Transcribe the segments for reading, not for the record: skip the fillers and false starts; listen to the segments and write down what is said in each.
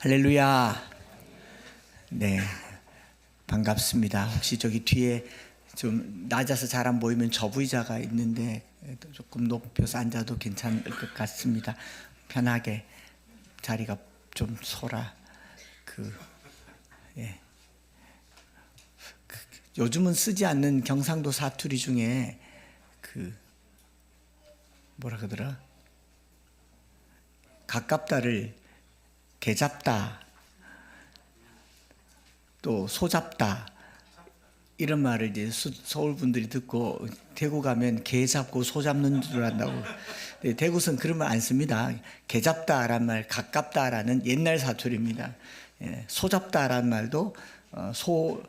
할렐루야. 네, 반갑습니다. 혹시 저기 뒤에 좀 낮아서 잘 안 보이면 저부 의자가 있는데 조금 높여서 앉아도 괜찮을 것 같습니다. 편하게 자리가 좀 서라. 요즘은 쓰지 않는 경상도 사투리 중에 뭐라 그러더라? 가깝다를 개잡다, 또 소잡다 이런 말을 이제 서울 분들이 듣고 대구 가면 개 잡고 소 잡는 줄 안다고. 대구선 그런 말 안 씁니다. 개 잡다라는 말, 가깝다라는 옛날 사투리입니다. 소 잡다라는 말도 소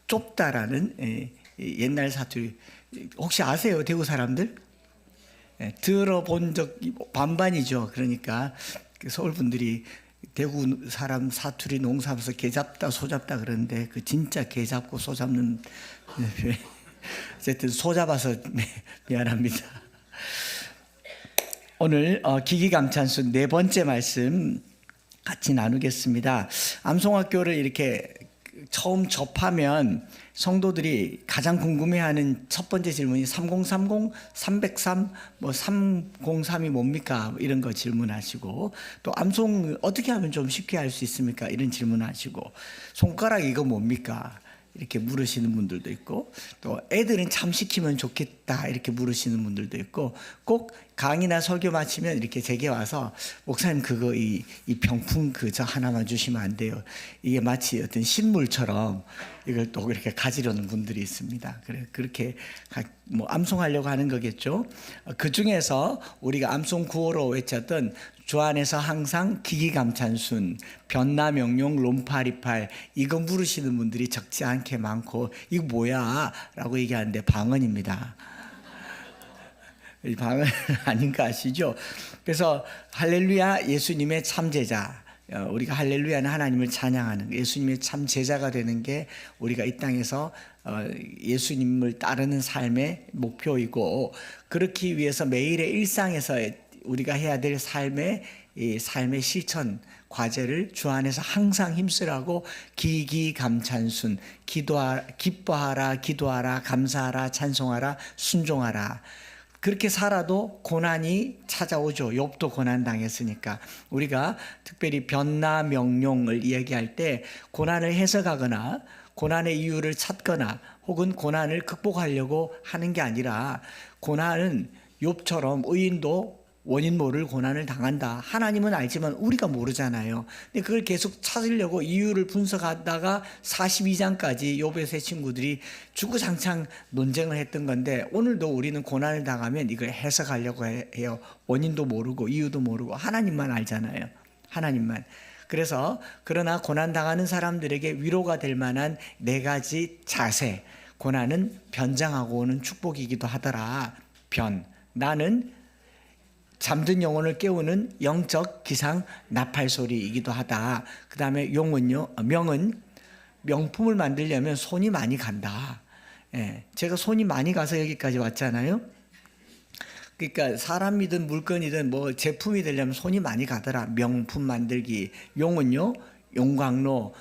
좁다라는 옛날 사투리. 혹시 아세요, 대구 사람들? 들어본 적 반반이죠. 그러니까 서울 분들이 대구 사람 사투리 농사하면서 개 잡다 소 잡다 그러는데 그 진짜 개 잡고 소 잡는 어쨌든 소 잡아서 미안합니다. 오늘 기기감찬순 네 번째 말씀 같이 나누겠습니다. 암송학교를 이렇게 처음 접하면 성도들이 가장 궁금해하는 첫 번째 질문이 3030, 303, 뭐 303이 뭡니까? 이런 거 질문하시고, 또 암송 어떻게 하면 좀 쉽게 할 수 있습니까? 이런 질문하시고, 손가락 이거 뭡니까? 이렇게 물으시는 분들도 있고, 또 애들은 참 시키면 좋겠다 이렇게 물으시는 분들도 있고, 꼭 강의나 설교 마치면 이렇게 제게 와서 목사님 그거 이 병풍 저 하나만 주시면 안 돼요. 이게 마치 어떤 식물처럼 이걸 또 이렇게 가지려는 분들이 있습니다. 그렇게 뭐 암송하려고 하는 거겠죠. 그 중에서 우리가 암송 구호로 외쳤던 주 안에서 항상 기기감찬순, 변나명룡, 롬파리팔 이거 물으시는 분들이 적지 않게 많고, 이거 뭐야? 라고 얘기하는데 방언입니다. 이 방언 아닌 거 아시죠? 그래서 할렐루야 예수님의 참제자, 우리가 할렐루야는 하나님을 찬양하는 예수님의 참제자가 되는 게 우리가 이 땅에서 예수님을 따르는 삶의 목표이고, 그렇기 위해서 매일의 일상에서 우리가 해야 될 삶의 실천 과제를 주 안에서 항상 힘쓰라고 기기감찬순, 기뻐하라, 기도하라, 감사하라, 찬송하라, 순종하라. 그렇게 살아도 고난이 찾아오죠. 욥도 고난 당했으니까. 우리가 특별히 변나명룡을 이야기할 때 고난을 해석하거나 고난의 이유를 찾거나 혹은 고난을 극복하려고 하는 게 아니라, 고난은 욥처럼 의인도 원인 모를 고난을 당한다. 하나님은 알지만 우리가 모르잖아요. 근데 그걸 계속 찾으려고 이유를 분석하다가 42장까지 욥의 세 친구들이 주구장창 논쟁을 했던 건데, 오늘도 우리는 고난을 당하면 이걸 해석하려고 해요. 원인도 모르고 이유도 모르고 하나님만 알잖아요. 하나님만. 그래서 그러나 고난 당하는 사람들에게 위로가 될 만한 네 가지 자세. 고난은 변장하고 오는 축복이기도 하더라. 나는 잠든 영혼을 깨우는 영적 기상 나팔 소리이기도 하다. 그 다음에 명은 명품을 만들려면 손이 많이 간다. 제가 손이 많이 가서 여기까지 왔잖아요. 그러니까 사람이든 물건이든 뭐 제품이 되려면 손이 많이 가더라. 명품 만들기. 용광로,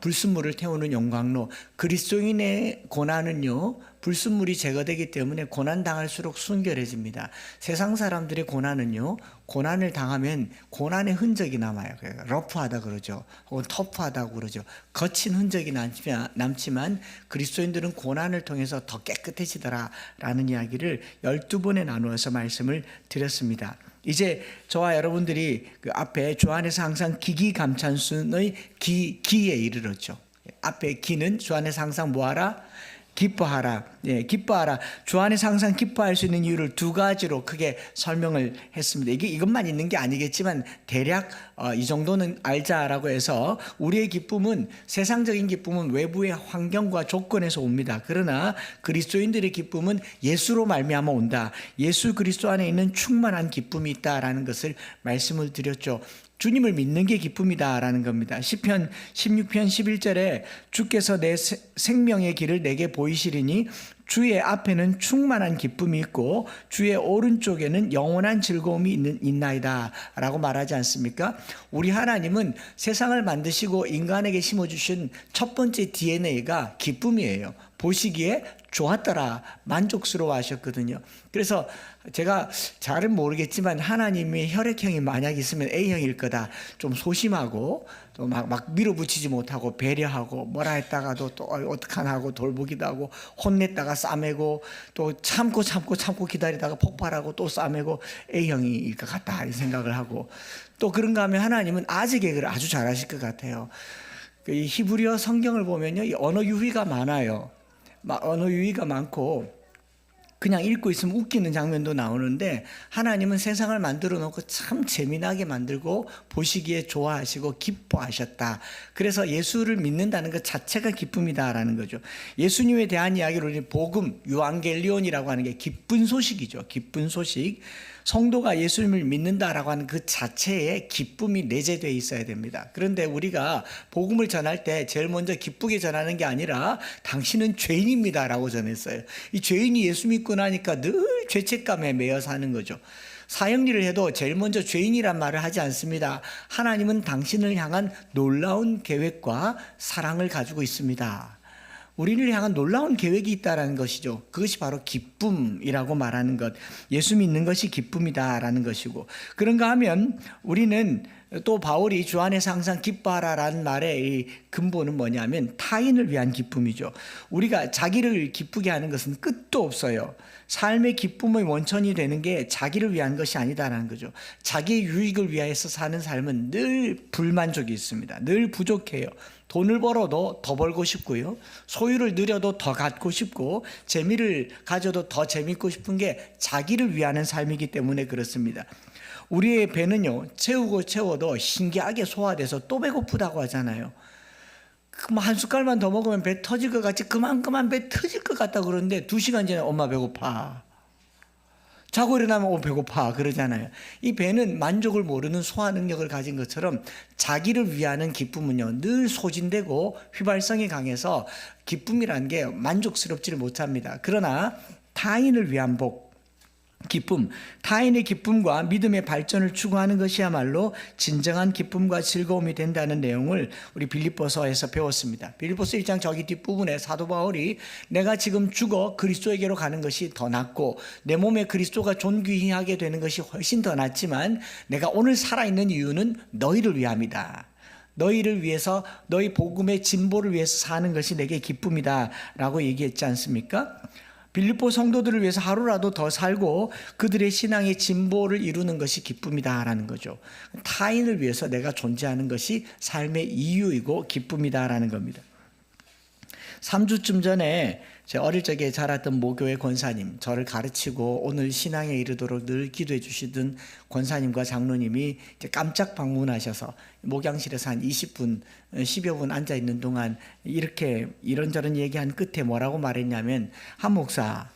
불순물을 태우는 용광로. 그리스도인의 고난은요, 불순물이 제거되기 때문에 고난 당할수록 순결해집니다. 세상 사람들의 고난은요, 고난을 당하면 고난의 흔적이 남아요. 러프하다 그러죠. 혹은 터프하다고 그러죠. 거친 흔적이 남지만 그리스도인들은 고난을 통해서 더 깨끗해지더라라는 이야기를 12번에 나누어서 말씀을 드렸습니다. 이제 저와 여러분들이 그 앞에 주 안에서 항상 기기감찬순의 기에 이르렀죠. 앞에 기는 주 안에서 항상 뭐하라? 기뻐하라. 기뻐하라. 주 안에서 항상 기뻐할 수 있는 이유를 두 가지로 크게 설명을 했습니다. 이것만 있는 게 아니겠지만 대략 이 정도는 알자라고 해서, 우리의 기쁨은, 세상적인 기쁨은 외부의 환경과 조건에서 옵니다. 그러나 그리스도인들의 기쁨은 예수로 말미암아 온다. 예수 그리스도 안에 있는 충만한 기쁨이 있다라는 것을 말씀을 드렸죠. 주님을 믿는 게 기쁨이다라는 겁니다. 시편 16편 11절에 주께서 내 생명의 길을 내게 보이시리니 주의 앞에는 충만한 기쁨이 있고 주의 오른쪽에는 영원한 즐거움이 있나이다 라고 말하지 않습니까? 우리 하나님은 세상을 만드시고 인간에게 심어주신 첫 번째 DNA가 기쁨이에요. 보시기에 좋았더라, 만족스러워 하셨거든요. 그래서 제가 잘은 모르겠지만 하나님의 혈액형이 만약 있으면 A형일 거다. 좀 소심하고 또 막 밀어붙이지 못하고 배려하고 뭐라 했다가도 또 어떡하나 하고 돌보기도 하고 혼냈다가 싸매고 또 참고 기다리다가 폭발하고 또 싸매고 A형일 것 같다 이 생각을 하고 또 그런가 하면 하나님은 아재 개그를 아주 잘하실 것 같아요. 이 히브리어 성경을 보면요, 이 언어 유희가 많아요. 언어 유희가 많고 그냥 읽고 있으면 웃기는 장면도 나오는데 하나님은 세상을 만들어 놓고 참 재미나게 만들고 보시기에 좋아하시고 기뻐하셨다. 그래서 예수를 믿는다는 것 자체가 기쁨이다라는 거죠. 예수님에 대한 이야기를 우리 복음, 유앙겔리온이라고 하는 게 기쁜 소식이죠. 기쁜 소식. 성도가 예수님을 믿는다라고 하는 그 자체에 기쁨이 내재되어 있어야 됩니다. 그런데 우리가 복음을 전할 때 제일 먼저 기쁘게 전하는 게 아니라 당신은 죄인입니다라고 전했어요. 이 죄인이 예수 믿고 나니까 늘 죄책감에 매여 사는 거죠. 사형리를 해도 제일 먼저 죄인이란 말을 하지 않습니다. 하나님은 당신을 향한 놀라운 계획과 사랑을 가지고 있습니다. 우리를 향한 놀라운 계획이 있다는 것이죠. 그것이 바로 기쁨이라고 말하는 것. 예수 믿는 것이 기쁨이다라는 것이고, 그런가 하면 우리는 또 바울이 주 안에서 항상 기뻐하라라는 말의 이 근본은 뭐냐면 타인을 위한 기쁨이죠. 우리가 자기를 기쁘게 하는 것은 끝도 없어요. 삶의 기쁨의 원천이 되는 게 자기를 위한 것이 아니다라는 거죠. 자기의 유익을 위하여서 사는 삶은 늘 불만족이 있습니다. 늘 부족해요. 돈을 벌어도 더 벌고 싶고요. 소유를 누려도 더 갖고 싶고 재미를 가져도 더 재밌고 싶은 게 자기를 위하는 삶이기 때문에 그렇습니다. 우리의 배는요, 채워도 신기하게 소화돼서 또 배고프다고 하잖아요. 한 숟갈만 더 먹으면 배 터질 것 같이 그만 배 터질 것 같다 그러는데 2시간 전에 엄마 배고파. 자고 일어나면 배고파 그러잖아요. 이 배는 만족을 모르는 소화 능력을 가진 것처럼 자기를 위하는 기쁨은요 늘 소진되고 휘발성이 강해서 기쁨이라는 게 만족스럽지를 못합니다. 그러나 타인을 위한 복, 기쁨, 타인의 기쁨과 믿음의 발전을 추구하는 것이야말로 진정한 기쁨과 즐거움이 된다는 내용을 우리 빌립보서에서 배웠습니다. 빌립보서 1장 저기 뒷부분에 사도 바울이 내가 지금 죽어 그리스도에게로 가는 것이 더 낫고 내 몸에 그리스도가 존귀하게 되는 것이 훨씬 더 낫지만 내가 오늘 살아있는 이유는 너희를 위함이다. 너희를 위해서 너희 복음의 진보를 위해서 사는 것이 내게 기쁨이다 라고 얘기했지 않습니까? 빌립보 성도들을 위해서 하루라도 더 살고 그들의 신앙의 진보를 이루는 것이 기쁨이다라는 거죠. 타인을 위해서 내가 존재하는 것이 삶의 이유이고 기쁨이다라는 겁니다. 3주쯤 전에 제 어릴 적에 자랐던 모교의 권사님, 저를 가르치고 오늘 신앙에 이르도록 늘 기도해 주시던 권사님과 장로님이 이제 깜짝 방문하셔서 목양실에서 한 20분, 10여 분 앉아 있는 동안 이렇게 이런저런 얘기한 끝에 뭐라고 말했냐면, 한 목사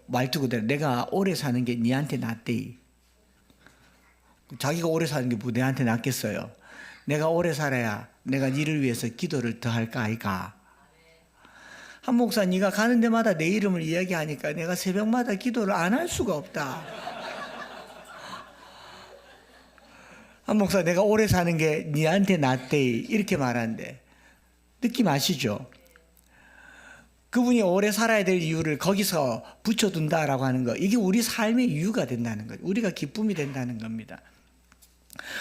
말투 그대로 내가 오래 사는 게 니한테 낫대. 자기가 오래 사는 게 뭐 내한테 낫겠어요. 내가 오래 살아야 내가 니를 위해서 기도를 더 할까 아이가. 한 목사 네가 가는 데마다 내 이름을 이야기하니까 내가 새벽마다 기도를 안 할 수가 없다. 한 목사 내가 오래 사는 게 니한테 낫대 이렇게 말하는데 느낌 아시죠? 그분이 오래 살아야 될 이유를 거기서 붙여둔다라고 하는 거, 이게 우리 삶의 이유가 된다는 거죠. 우리가 기쁨이 된다는 겁니다.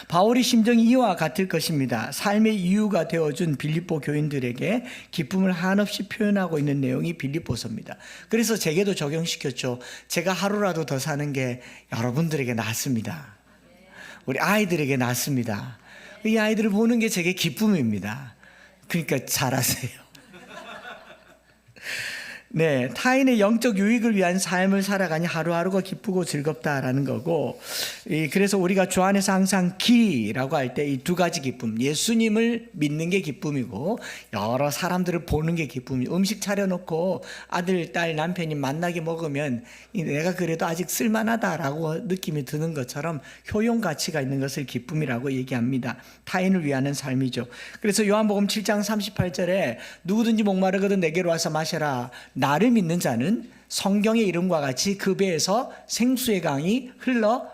바울의 심정이 이와 같을 것입니다. 삶의 이유가 되어준 빌립보 교인들에게 기쁨을 한없이 표현하고 있는 내용이 빌립보서입니다. 그래서 제게도 적용시켰죠. 제가 하루라도 더 사는 게 여러분들에게 낫습니다. 우리 아이들에게 낫습니다. 이 아이들을 보는 게 제게 기쁨입니다. 그러니까 잘하세요. 네, 타인의 영적 유익을 위한 삶을 살아가니 하루하루가 기쁘고 즐겁다라는 거고, 그래서 우리가 주 안에서 항상 기라고 할 때 이 두 가지 기쁨, 예수님을 믿는 게 기쁨이고 여러 사람들을 보는 게 기쁨이. 음식 차려놓고 아들, 딸, 남편이 만나게 먹으면 내가 그래도 아직 쓸만하다라고 느낌이 드는 것처럼 효용 가치가 있는 것을 기쁨이라고 얘기합니다. 타인을 위하는 삶이죠. 그래서 요한복음 7장 38절에 누구든지 목마르거든 내게로 와서 마셔라. 나를 믿는 자는 성경의 이름과 같이 그 배에서 생수의 강이 흘러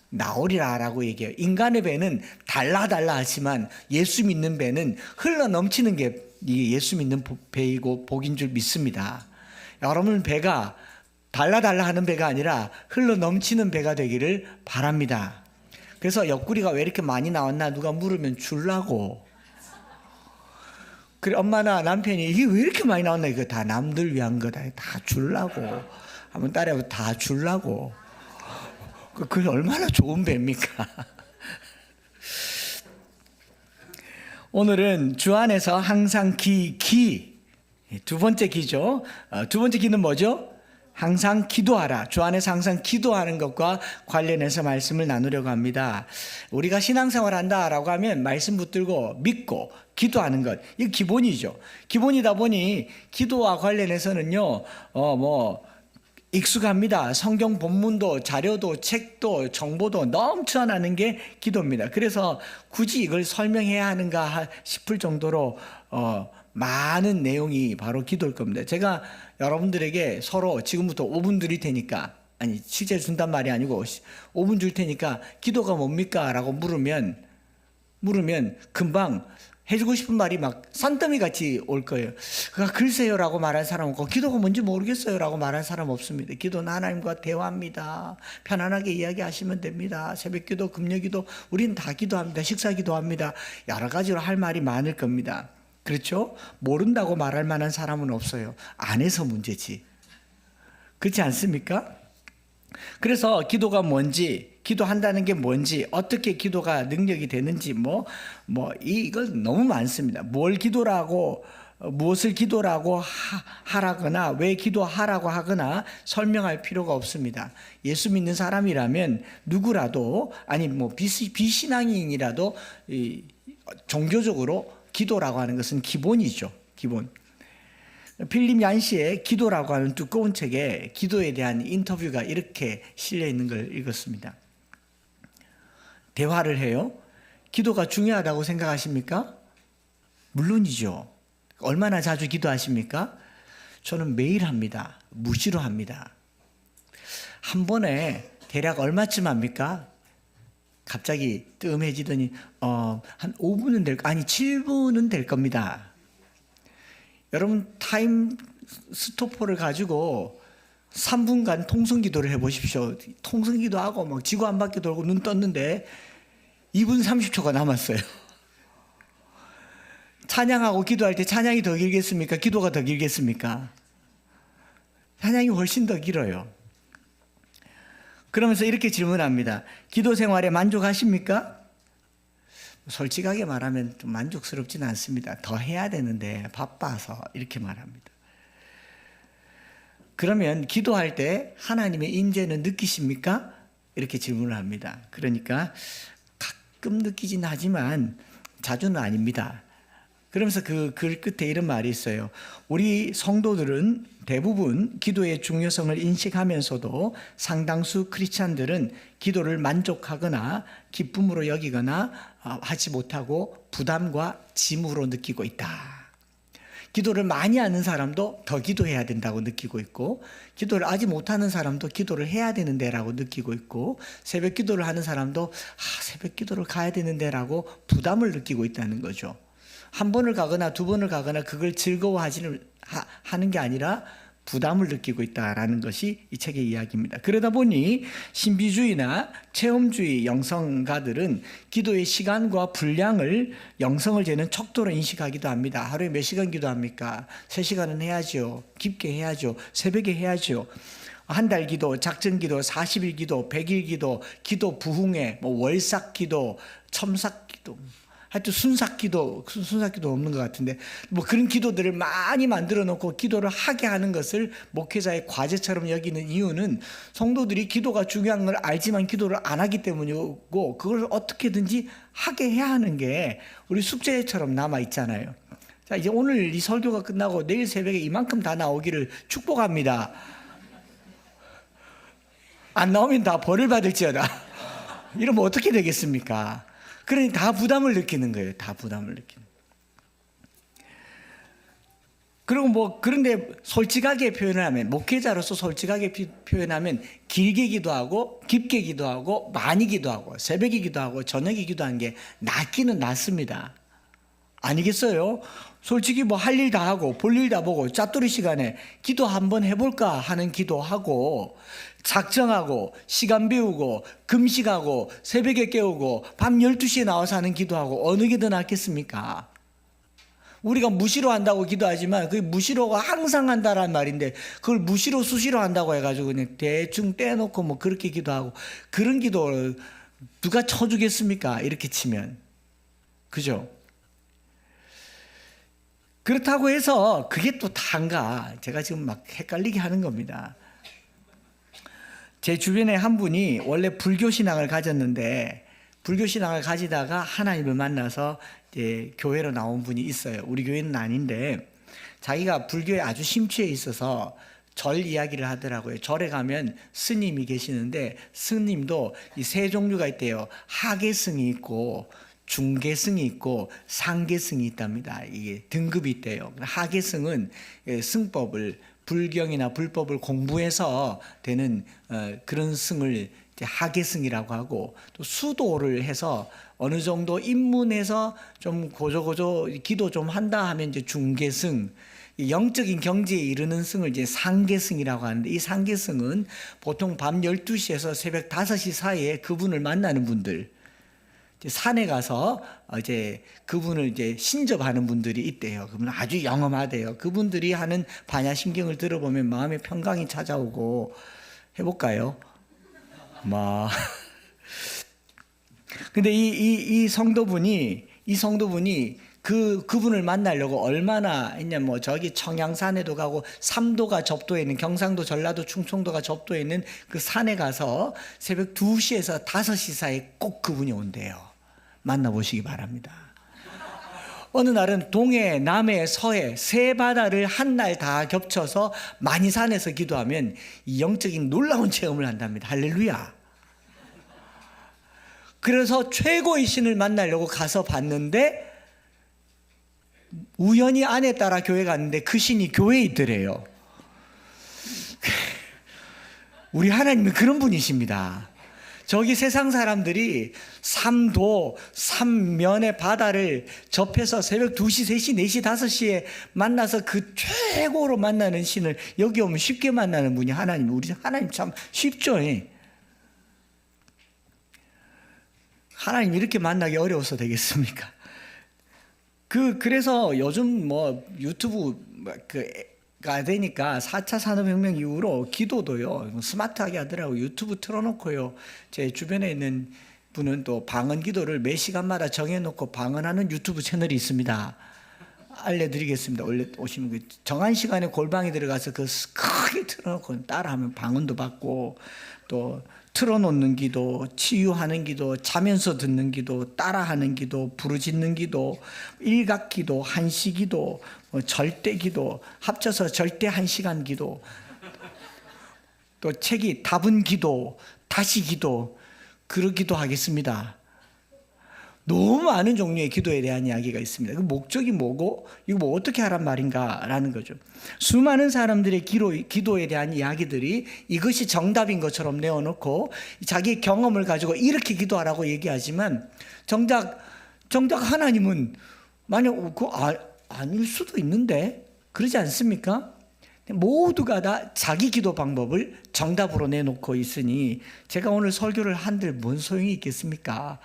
나오리라라고 얘기해요. 인간의 배는 달라 하지만 예수 믿는 배는 흘러 넘치는 게 이게 예수 믿는 배이고 복인 줄 믿습니다. 여러분 배가 달라 하는 배가 아니라 흘러 넘치는 배가 되기를 바랍니다. 그래서 옆구리가 왜 이렇게 많이 나왔나 누가 물으면 줄라고. 그래 엄마나 남편이 이게 왜 이렇게 많이 나왔나, 이거 다 남들 위한 거다, 다 줄라고. 한번 따라해보고 다 줄라고. 그게 얼마나 좋은 배입니까? 오늘은 주 안에서 항상 두 번째 기죠. 두 번째 기는 뭐죠? 항상 기도하라. 주 안에서 항상 기도하는 것과 관련해서 말씀을 나누려고 합니다. 우리가 신앙생활 한다라고 하면 말씀 붙들고 믿고 기도하는 것, 이게 기본이죠. 기본이다 보니 기도와 관련해서는요, 익숙합니다. 성경 본문도 자료도 책도 정보도 넘쳐나는 게 기도입니다. 그래서 굳이 이걸 설명해야 하는가 싶을 정도로 많은 내용이 바로 기도일 겁니다. 제가 여러분들에게 서로 지금부터 5분 드릴 테니까, 아니 실제 준단 말이 아니고 5분 줄 테니까 기도가 뭡니까? 라고 물으면 금방 해주고 싶은 말이 막 산더미 같이 올 거예요. 글쎄요라고 말할 사람 없고, 기도가 뭔지 모르겠어요라고 말할 사람 없습니다. 기도는 하나님과 대화합니다. 편안하게 이야기하시면 됩니다. 새벽기도, 금요기도, 우리는 다 기도합니다. 식사기도합니다. 여러 가지로 할 말이 많을 겁니다. 그렇죠? 모른다고 말할 만한 사람은 없어요. 안 해서 문제지. 그렇지 않습니까? 그래서 기도가 뭔지, 기도한다는 게 뭔지, 어떻게 기도가 능력이 되는지, 이건 너무 많습니다. 뭘 기도라고, 무엇을 기도라고 하라거나, 왜 기도하라고 하거나 설명할 필요가 없습니다. 예수 믿는 사람이라면 누구라도, 아니 비신앙인이라도 종교적으로 기도라고 하는 것은 기본이죠. 기본. 필립 얀시의 기도라고 하는 두꺼운 책에 기도에 대한 인터뷰가 이렇게 실려 있는 걸 읽었습니다. 대화를 해요. 기도가 중요하다고 생각하십니까? 물론이죠. 얼마나 자주 기도하십니까? 저는 매일 합니다. 무시로 합니다. 한 번에 대략 얼마쯤 합니까? 갑자기 뜸해지더니 한 5분은 7분은 될 겁니다. 여러분 타임 스토퍼를 가지고 3분간 통성기도를 해보십시오. 통성기도하고 막 지구 한 바퀴 돌고 눈 떴는데 2분 30초가 남았어요. 찬양하고 기도할 때 찬양이 더 길겠습니까? 기도가 더 길겠습니까? 찬양이 훨씬 더 길어요. 그러면서 이렇게 질문합니다. 기도 생활에 만족하십니까? 솔직하게 말하면 좀 만족스럽지는 않습니다. 더 해야 되는데 바빠서, 이렇게 말합니다. 그러면 기도할 때 하나님의 임재는 느끼십니까? 이렇게 질문을 합니다. 그러니까 가끔 느끼진 하지만 자주는 아닙니다. 그러면서 그 글 끝에 이런 말이 있어요. 우리 성도들은 대부분 기도의 중요성을 인식하면서도 상당수 크리스찬들은 기도를 만족하거나 기쁨으로 여기거나 하지 못하고 부담과 짐으로 느끼고 있다. 기도를 많이 하는 사람도 더 기도해야 된다고 느끼고 있고, 기도를 아직 못하는 사람도 기도를 해야 되는데라고 느끼고 있고, 새벽 기도를 하는 사람도 새벽 기도를 가야 되는데라고 부담을 느끼고 있다는 거죠. 한 번을 가거나 두 번을 가거나 그걸 즐거워하지는 하는 게 아니라 부담을 느끼고 있다라는 것이 이 책의 이야기입니다. 그러다 보니 신비주의나 체험주의 영성가들은 기도의 시간과 분량을 영성을 재는 척도로 인식하기도 합니다. 하루에 몇 시간 기도합니까? 3시간은 해야죠. 깊게 해야죠. 새벽에 해야죠. 한 달 기도, 작전 기도, 40일 기도, 100일 기도, 기도 부흥회, 월삭 기도, 첨삭 기도, 하여튼 순삭기도 없는 것 같은데, 그런 기도들을 많이 만들어 놓고 기도를 하게 하는 것을 목회자의 과제처럼 여기는 이유는 성도들이 기도가 중요한 걸 알지만 기도를 안 하기 때문이고, 그걸 어떻게든지 하게 해야 하는 게 우리 숙제처럼 남아 있잖아요. 자, 이제 오늘 이 설교가 끝나고 내일 새벽에 이만큼 다 나오기를 축복합니다. 안 나오면 다 벌을 받을지어다. 이러면 어떻게 되겠습니까? 그러니 다 부담을 느끼는 거예요. 다 부담을 느끼는. 그리고 뭐 그런데 솔직하게 표현을 하면, 목회자로서 솔직하게 표현하면 길게 기도하고 깊게 기도하고 많이 기도하고 새벽에 기도하고 저녁에 기도하는 게 낫기는 낫습니다. 아니겠어요? 솔직히 뭐 할 일 다 하고 볼 일 다 보고 짜투리 시간에 기도 한번 해볼까 하는 기도하고, 작정하고 시간 비우고 금식하고 새벽에 깨우고 밤 12시에 나와서 하는 기도하고, 어느 게 더 낫겠습니까? 우리가 무시로 한다고 기도하지만 그 무시로가 항상 한다라는 말인데, 그걸 무시로 수시로 한다고 해가지고 그냥 대충 떼놓고 뭐 그렇게 기도하고, 그런 기도를 누가 쳐주겠습니까? 이렇게 치면. 그죠? 그렇다고 해서 그게 또 다인가? 제가 지금 막 헷갈리게 하는 겁니다. 제 주변에 한 분이 원래 불교 신앙을 가졌는데, 불교 신앙을 가지다가 하나님을 만나서 이제 교회로 나온 분이 있어요. 우리 교회는 아닌데, 자기가 불교에 아주 심취해 있어서 절 이야기를 하더라고요. 절에 가면 스님이 계시는데, 스님도 이 세 종류가 있대요. 하계승이 있고 중계승이 있고 상계승이 있답니다. 이게 등급이 있대요. 하계승은 승법을, 불경이나 불법을 공부해서 되는 그런 승을 하계승이라고 하고, 또 수도를 해서 어느 정도 입문해서 좀 고조고조 기도 좀 한다 하면 이제 중계승, 영적인 경지에 이르는 승을 이제 상계승이라고 하는데, 이 상계승은 보통 밤 12시에서 새벽 5시 사이에 그분을 만나는 분들, 산에 가서 이제 그분을 이제 신접하는 분들이 있대요. 그분은 아주 영험하대요. 그분들이 하는 반야심경을 들어보면 마음의 평강이 찾아오고. 해볼까요? 근데 이 성도분이 그분을 만나려고 얼마나 했냐면, 뭐 저기 청양산에도 가고 삼도가 접도에 있는, 경상도, 전라도, 충청도가 접도에 있는 그 산에 가서 새벽 2시에서 5시 사이에 꼭 그분이 온대요. 만나보시기 바랍니다. 어느 날은 동해, 남해, 서해 세 바다를 한 날 다 겹쳐서 만이산에서 기도하면 이 영적인 놀라운 체험을 한답니다. 할렐루야. 그래서 최고의 신을 만나려고 가서 봤는데, 우연히 아내 따라 교회 갔는데 그 신이 교회에 있더래요. 우리 하나님은 그런 분이십니다. 저기 세상 사람들이 삼도, 삼면의 바다를 접해서 새벽 2시, 3시, 4시, 5시에 만나서 그 최고로 만나는 신을 여기 오면 쉽게 만나는 분이 하나님. 우리 하나님 참 쉽죠? 하나님 이렇게 만나기 어려워서 되겠습니까? 그래서 요즘 뭐 유튜브가 되니까 4차 산업혁명 이후로 기도도요 스마트하게 하더라고요. 유튜브 틀어놓고요. 제 주변에 있는 분은 또 방언 기도를 매 시간마다 정해놓고 방언하는 유튜브 채널이 있습니다. 알려드리겠습니다. 원래 오시면 그 정한 시간에 골방에 들어가서 그 크게 틀어놓고 따라하면 방언도 받고, 또 틀어놓는 기도, 치유하는 기도, 자면서 듣는 기도, 따라하는 기도, 부르짖는 기도, 일각 기도, 한시 기도, 절대 기도, 합쳐서 절대 1시간 기도, 또 책이 답은 기도, 다시 기도, 그러기도 하겠습니다. 너무 많은 종류의 기도에 대한 이야기가 있습니다. 그 목적이 뭐고 이거 뭐 어떻게 하란 말인가라는 거죠. 수많은 사람들의 기도에 대한 이야기들이 이것이 정답인 것처럼 내어놓고 자기 경험을 가지고 이렇게 기도하라고 얘기하지만, 정작 하나님은 만약 아닐 수도 있는데, 그러지 않습니까? 모두가 다 자기 기도 방법을 정답으로 내놓고 있으니 제가 오늘 설교를 한들 뭔 소용이 있겠습니까?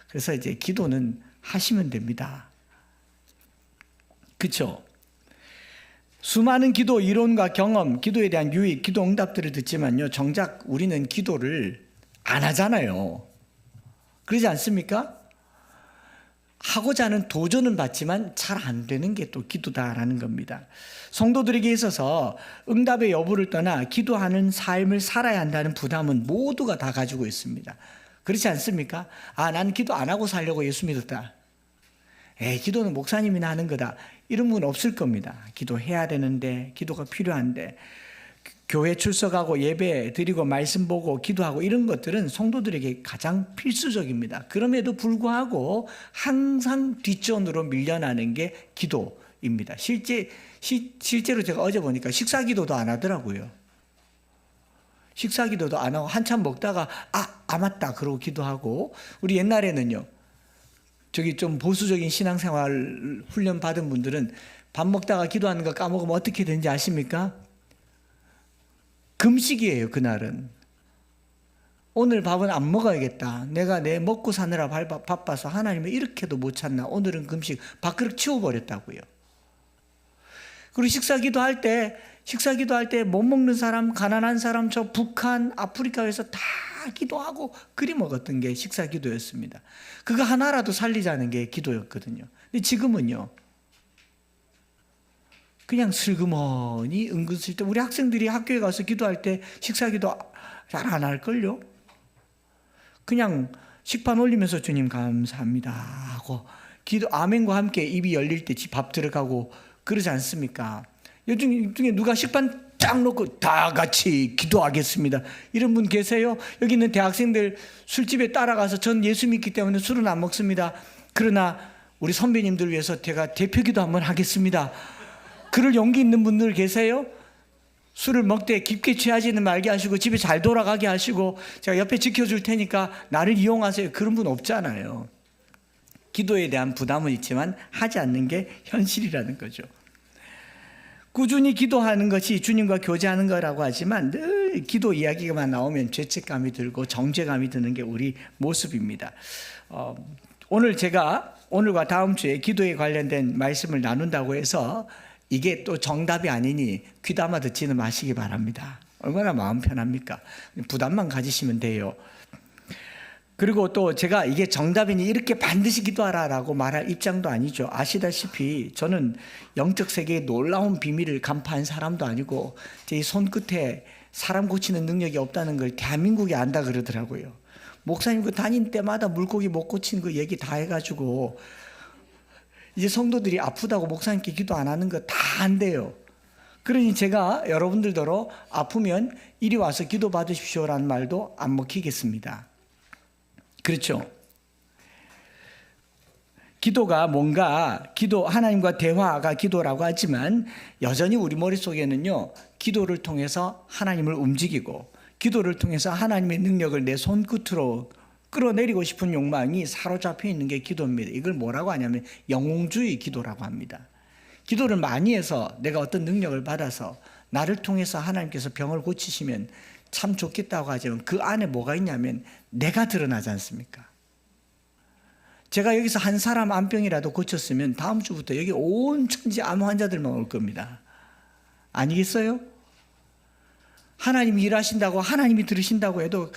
그래서 이제 기도는 하시면 됩니다. 그렇죠? 수많은 기도 이론과 경험, 기도에 대한 유익, 기도 응답들을 듣지만요, 정작 우리는 기도를 안 하잖아요. 그러지 않습니까? 하고자 하는 도전은 받지만 잘 안 되는 게 또 기도다라는 겁니다. 성도들에게 있어서 응답의 여부를 떠나 기도하는 삶을 살아야 한다는 부담은 모두가 다 가지고 있습니다. 그렇지 않습니까? 난 기도 안 하고 살려고 예수 믿었다. 기도는 목사님이나 하는 거다. 이런 분 없을 겁니다. 기도해야 되는데, 기도가 필요한데, 교회 출석하고 예배 드리고 말씀 보고 기도하고 이런 것들은 성도들에게 가장 필수적입니다. 그럼에도 불구하고 항상 뒷전으로 밀려나는 게 기도, 기도입니다. 실제로 제가 어제 보니까 식사 기도도 안 하더라고요. 식사 기도도 안 하고 한참 먹다가 맞다 그러고 기도하고, 우리 옛날에는요, 저기 좀 보수적인 신앙생활 훈련 받은 분들은 밥 먹다가 기도하는 거 까먹으면 어떻게 되는지 아십니까? 금식이에요. 그날은 오늘 밥은 안 먹어야겠다, 내가 내 먹고 사느라 바빠서 하나님을 이렇게도 못 찾나, 오늘은 금식, 밥그릇 치워버렸다고요. 그리고 식사 기도할 때 못 먹는 사람, 가난한 사람, 저 북한, 아프리카에서 다 기도하고 그리 먹었던 게 식사 기도였습니다. 그거 하나라도 살리자는 게 기도였거든요. 근데 지금은요, 그냥 슬그머니 은근슬쩍, 우리 학생들이 학교에 가서 기도할 때 식사 기도 잘 안 할걸요? 그냥 식판 올리면서 주님 감사합니다 하고 기도 아멘과 함께 입이 열릴 때 밥 들어가고 그러지 않습니까? 요즘 중에 누가 식판 딱 놓고 다 같이 기도하겠습니다, 이런 분 계세요? 여기 있는 대학생들 술집에 따라가서 전 예수 믿기 때문에 술은 안 먹습니다, 그러나 우리 선배님들 위해서 제가 대표기도 한번 하겠습니다, 그럴 용기 있는 분들 계세요? 술을 먹되 깊게 취하지는 말게 하시고 집에 잘 돌아가게 하시고 제가 옆에 지켜줄 테니까 나를 이용하세요, 그런 분 없잖아요. 기도에 대한 부담은 있지만 하지 않는 게 현실이라는 거죠. 꾸준히 기도하는 것이 주님과 교제하는 거라고 하지만 늘 기도 이야기만 나오면 죄책감이 들고 정죄감이 드는 게 우리 모습입니다. 오늘 제가 오늘과 다음 주에 기도에 관련된 말씀을 나눈다고 해서 이게 또 정답이 아니니 귀담아 듣지는 마시기 바랍니다. 얼마나 마음 편합니까? 부담만 가지시면 돼요. 그리고 또 제가 이게 정답이니 이렇게 반드시 기도하라라고 말할 입장도 아니죠. 아시다시피 저는 영적 세계의 놀라운 비밀을 간파한 사람도 아니고 제 손끝에 사람 고치는 능력이 없다는 걸 대한민국이 안다 그러더라고요. 목사님 그 다닌 때마다 물고기 못 고치는 거 얘기 다 해가지고 이제 성도들이 아프다고 목사님께 기도 안 하는 거 다 안돼요. 그러니 제가 여러분들더러 아프면 이리 와서 기도 받으십시오라는 말도 안 먹히겠습니다. 그렇죠? 기도가 뭔가 하나님과 대화가 기도라고 하지만 여전히 우리 머릿속에는요, 기도를 통해서 하나님을 움직이고 기도를 통해서 하나님의 능력을 내 손끝으로 끌어내리고 싶은 욕망이 사로잡혀 있는 게 기도입니다. 이걸 뭐라고 하냐면 영웅주의 기도라고 합니다. 기도를 많이 해서 내가 어떤 능력을 받아서 나를 통해서 하나님께서 병을 고치시면 참 좋겠다고 하지만 그 안에 뭐가 있냐면 내가 드러나지 않습니까? 제가 여기서 한 사람 암병이라도 고쳤으면 다음 주부터 여기 온 천지 암 환자들만 올 겁니다. 아니겠어요? 하나님이 일하신다고, 하나님이 들으신다고 해도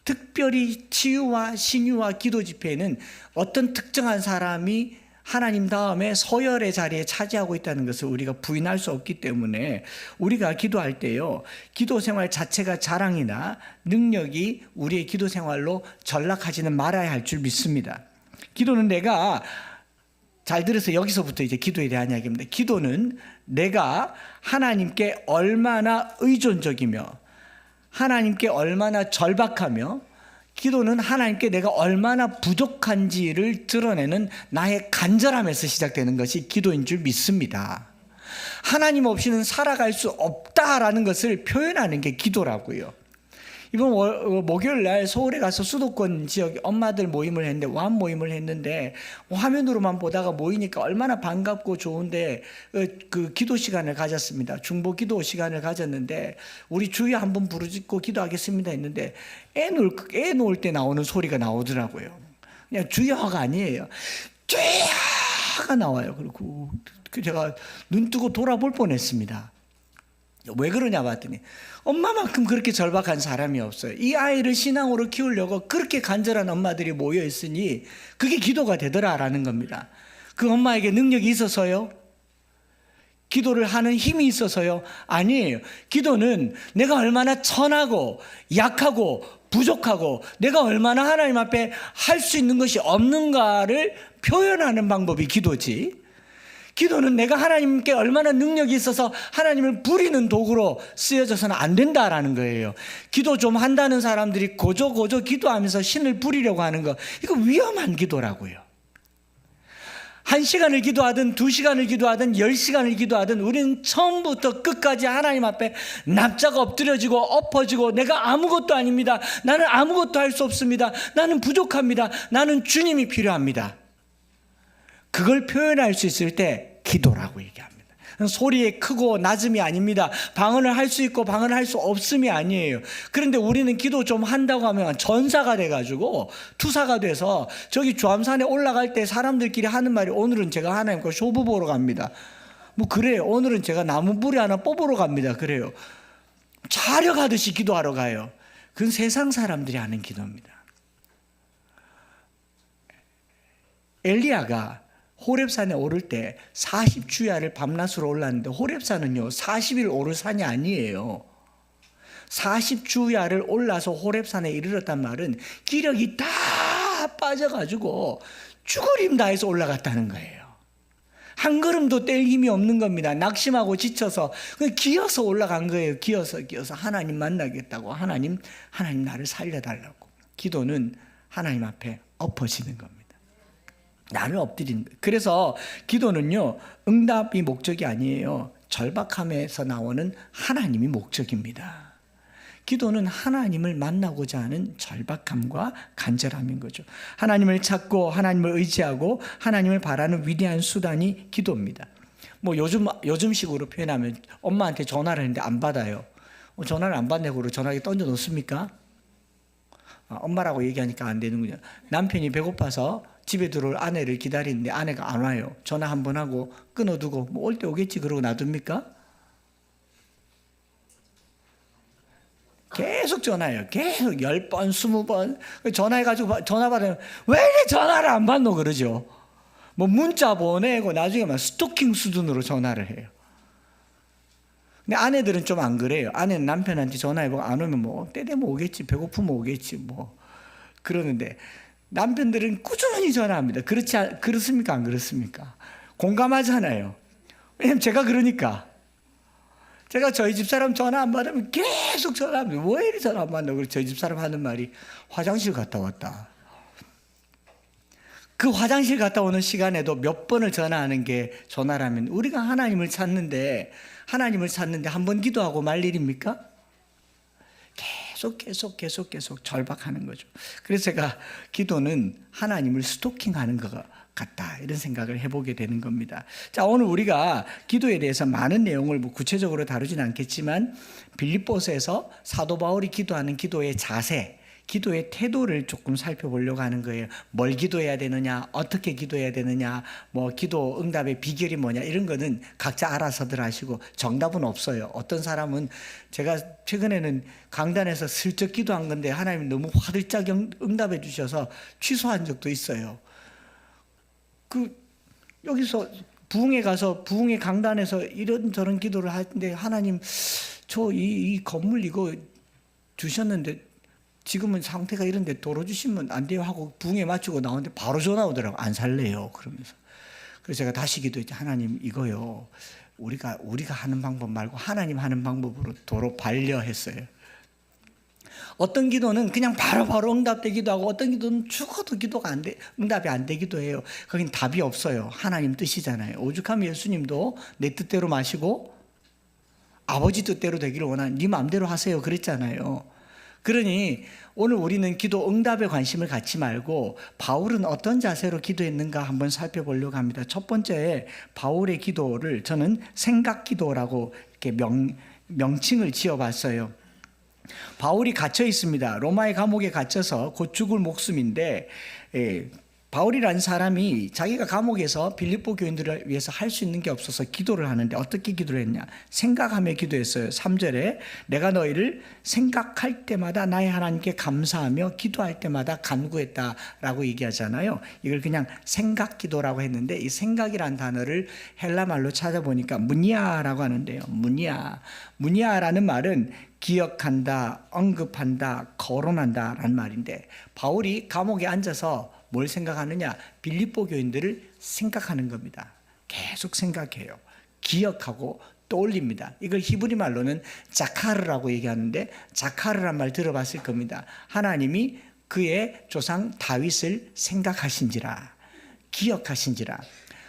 특별히 치유와 신유와 기도 집회에는 어떤 특정한 사람이 하나님 다음에 서열의 자리에 차지하고 있다는 것을 우리가 부인할 수 없기 때문에 우리가 기도할 때요, 기도 생활 자체가 자랑이나 능력이 우리의 기도 생활로 전락하지는 말아야 할 줄 믿습니다. 기도는 내가, 잘 들으세요, 여기서부터 이제 기도에 대한 이야기입니다. 기도는 내가 하나님께 얼마나 의존적이며 하나님께 얼마나 절박하며 기도는 하나님께 내가 얼마나 부족한지를 드러내는 나의 간절함에서 시작되는 것이 기도인 줄 믿습니다. 하나님 없이는 살아갈 수 없다라는 것을 표현하는 게 기도라고요. 이번 목요일 날 서울에 가서 수도권 지역 엄마들 모임을 했는데, 완 모임을 했는데 화면으로만 보다가 모이니까 얼마나 반갑고 좋은데 그 기도 시간을 가졌습니다. 중보 기도 시간을 가졌는데 우리 주여 한번 부르짖고 기도하겠습니다 했는데 애 놓을 때 나오는 소리가 나오더라고요. 그냥 주여가 아니에요, 주여가 나와요. 그리고 제가 눈 뜨고 돌아볼 뻔했습니다. 왜 그러냐 봤더니 엄마만큼 그렇게 절박한 사람이 없어요. 이 아이를 신앙으로 키우려고 그렇게 간절한 엄마들이 모여 있으니 그게 기도가 되더라라는 겁니다. 그 엄마에게 능력이 있어서요? 기도를 하는 힘이 있어서요? 아니에요. 기도는 내가 얼마나 천하고 약하고 부족하고 내가 얼마나 하나님 앞에 할 수 있는 것이 없는가를 표현하는 방법이 기도지, 기도는 내가 하나님께 얼마나 능력이 있어서 하나님을 부리는 도구로 쓰여져서는 안 된다라는 거예요. 기도 좀 한다는 사람들이 고조 기도하면서 신을 부리려고 하는 거, 이거 위험한 기도라고요. 1시간을 기도하든 2시간을 기도하든 10시간을 기도하든 우리는 처음부터 끝까지 하나님 앞에 납작 엎드려지고 엎어지고 내가 아무것도 아닙니다. 나는 아무것도 할 수 없습니다. 나는 부족합니다. 나는 주님이 필요합니다. 그걸 표현할 수 있을 때 기도라고 얘기합니다. 소리의 크고 낮음이 아닙니다. 방언을 할 수 있고 방언을 할 수 없음이 아니에요. 그런데 우리는 기도 좀 한다고 하면 전사가 돼가지고 투사가 돼서 저기 주암산에 올라갈 때 사람들끼리 하는 말이 오늘은 제가 하나님과 쇼부 보러 갑니다. 뭐 그래요. 오늘은 제가 나무 뿌리 하나 뽑으러 갑니다. 그래요. 자력하듯이 기도하러 가요. 그건 세상 사람들이 하는 기도입니다. 엘리야가 호렙산에 오를 때 40주야를 밤낮으로 올랐는데 호렙산은요 40일 오를 산이 아니에요. 40주야를 올라서 호렙산에 이르렀단 말은 기력이 다 빠져가지고 죽을 힘 다해서 올라갔다는 거예요. 한 걸음도 뗄 힘이 없는 겁니다. 낙심하고 지쳐서 기어서 올라간 거예요. 기어서 하나님 만나겠다고. 하나님 나를 살려달라고. 기도는 하나님 앞에 엎어지는 겁니다. 나를 엎드리는 거예요. 그래서 기도는요 응답이 목적이 아니에요. 절박함에서 나오는 하나님이 목적입니다. 기도는 하나님을 만나고자 하는 절박함과 간절함인 거죠. 하나님을 찾고 하나님을 의지하고 하나님을 바라는 위대한 수단이 기도입니다. 뭐 요즘식으로 표현하면 엄마한테 전화를 했는데 안 받아요. 전화를 안 받냐고 전화기 던져 놓습니까? 엄마라고 얘기하니까 안 되는군요. 남편이 배고파서 집에 들어올 아내를 기다리는데 아내가 안 와요. 전화 한 번 하고 끊어두고 뭐 올 때 오겠지 그러고 놔둡니까? 계속 전화해요. 계속 10번, 20번 전화해가지고 전화 받으면 왜 이래 전화를 안 받노 그러죠. 뭐 문자 보내고 나중에 막 스토킹 수준으로 전화를 해요. 근데 아내들은 좀 안 그래요. 아내는 남편한테 전화해보고 안 오면 뭐 때 되면 오겠지, 배고프면 오겠지 뭐 그러는데 남편들은 꾸준히 전화합니다. 그렇습니까? 안 그렇습니까? 공감하잖아요. 왜냐면 제가 그러니까. 제가 저희 집사람 전화 안 받으면 계속 전화합니다. 왜 이리 전화 안 받나? 그래서 저희 집사람 하는 말이 화장실 갔다 왔다. 그 화장실 갔다 오는 시간에도 몇 번을 전화하는 게 전화라면 우리가 하나님을 찾는데 한 번 기도하고 말 일입니까? 계속 절박하는 거죠. 그래서 제가 기도는 하나님을 스토킹하는 것 같다 이런 생각을 해보게 되는 겁니다. 자, 오늘 우리가 기도에 대해서 많은 내용을 뭐 구체적으로 다루진 않겠지만 빌립보서에서 사도 바울이 기도하는 기도의 자세, 기도의 태도를 조금 살펴보려고 하는 거예요. 뭘 기도해야 되느냐, 어떻게 기도해야 되느냐, 뭐 기도 응답의 비결이 뭐냐 이런 거는 각자 알아서들 하시고 정답은 없어요. 어떤 사람은 제가 최근에는 강단에서 슬쩍 기도한 건데 하나님 너무 화들짝 응답해 주셔서 취소한 적도 있어요. 여기서 부흥회 가서 부흥회 강단에서 이런저런 기도를 하는데 하나님 저 이 건물 이거 주셨는데 지금은 상태가 이런데 도로 주시면 안 돼요 하고 부흥회 마치고 나오는데 바로 전화 오더라고. 안 살래요 그러면서. 그래서 제가 다시 기도했죠. 하나님 이거요 우리가 하는 방법 말고 하나님 하는 방법으로 도로 반려했어요. 어떤 기도는 그냥 바로바로 응답되기도 하고 어떤 기도는 죽어도 기도가 응답이 안 되기도 해요. 거긴 답이 없어요. 하나님 뜻이잖아요. 오죽하면 예수님도 내 뜻대로 마시고 아버지 뜻대로 되기를 원하는 네 마음대로 하세요 그랬잖아요. 그러니 오늘 우리는 기도 응답에 관심을 갖지 말고 바울은 어떤 자세로 기도했는가 한번 살펴보려고 합니다. 첫 번째 바울의 기도를 저는 생각 기도라고 이렇게 명칭을 지어봤어요. 바울이 갇혀 있습니다. 로마의 감옥에 갇혀서 곧 죽을 목숨인데 바울이라는 사람이 자기가 감옥에서 빌립보 교인들을 위해서 할 수 있는 게 없어서 기도를 하는데 어떻게 기도를 했냐? 생각하며 기도했어요. 3절에 내가 너희를 생각할 때마다 나의 하나님께 감사하며 기도할 때마다 간구했다라고 얘기하잖아요. 이걸 그냥 생각 기도라고 했는데 이 생각이라는 단어를 헬라말로 찾아보니까 무니아라고 하는데요. 무니아라는 말은 기억한다, 언급한다, 거론한다라는 말인데 바울이 감옥에 앉아서 뭘 생각하느냐? 빌립보 교인들을 생각하는 겁니다. 계속 생각해요. 기억하고 떠올립니다. 이걸 히브리 말로는 자카르라고 얘기하는데 자카르란 말 들어봤을 겁니다. 하나님이 그의 조상 다윗을 생각하신지라, 기억하신지라.